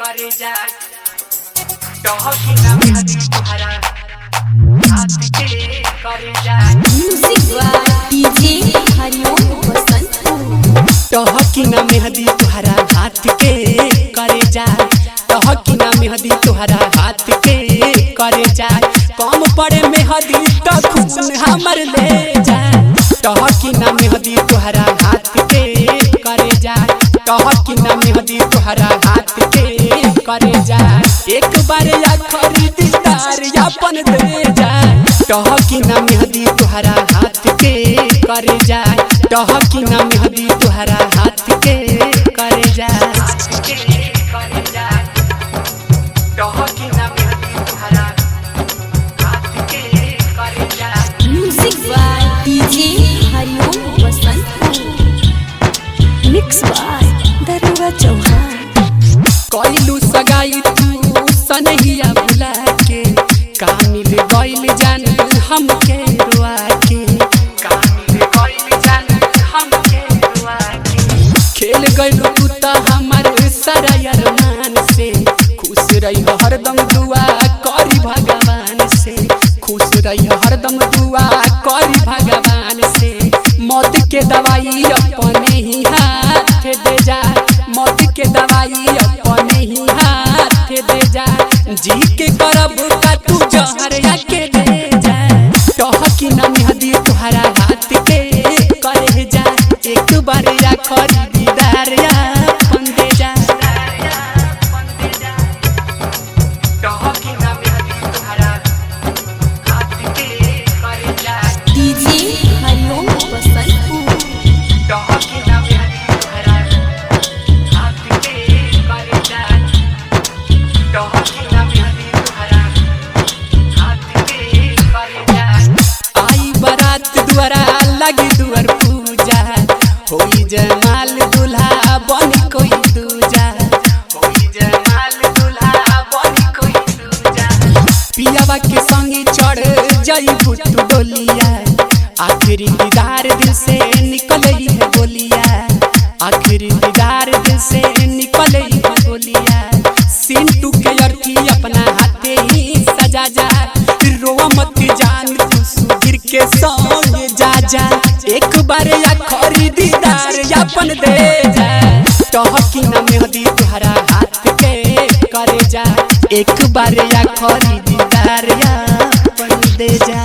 करे जा टहकी ना मेहदी तुहरा हाथ के करे जा म्यूजिक बाय डीजे हरिओम बसंत टहकी ना मेहदी तुहरा हाथ के करे जा टहकी ना मेहदी तुहरा हाथ के करे जा कम पड़े मेहदी तो खून हमर ले जा टहकी ना मेहदी तुहरा हाथ के करे जा टहकी ना मेहदी तुहरा हाथ के करे जा एक बार या खरीदार यापन दे जा टहकी ना मेहदी तुहरा हाथ के करे जा टहकी ना मेहदी तुहरा हाथ के करे जा टहकी ना मेहदी तुहरा हाथ के करे जा music by DJ Hariom Basant mix by Darua Chauhan कइलू सगाई तू सनहिया बुला के कामिल गइल जान हमके रुआ के कामिल गइल जान हमके रुआ के खेल गइलू तू त हमर सारा अरमान से खुश रही हरदम दुआ करी भगवान से खुश रही हरदम दुआ करी भगवान से मौत के दवाई अपने ही हाथ दे जा मौत के दवाई अपने ही हाथ दे जा जी के करब का तू जहर के दे जा टहकी ना मेहदी तुहरा हाथ के करे जा एक बार या खरीदार यापन दे जा टहकी ना मेहदी तुहरा हाथ के करे जा डीजे हरिओम बसंत टहकी ना मेहदी तुहरा हाथ के करे जा टहकी ना मेहदी तुहरा हाथ के करे जा आई बारात दुआरा लगी दुआर पूजा होई जमाल दुल्हा बनी कोई दूजा होई जमाल दुल्हा बनी कोई दूजा पियावा के संगी चढ़ जाई भूत डोलिया आखिरी दीदार दिल से निकले है बोलिया आखिरी दीदार दिल से निकले है बोलिया सिंटू के अर्थी अपना हाथे ही सजा जा रोवा मत जान तू सुधीर के संग जा जा एक बार या खरीदार यापन दे जा टहकी ना मेहदी तुहरा हाथ के करे जा एक बार या खरीदार यापन दे जा।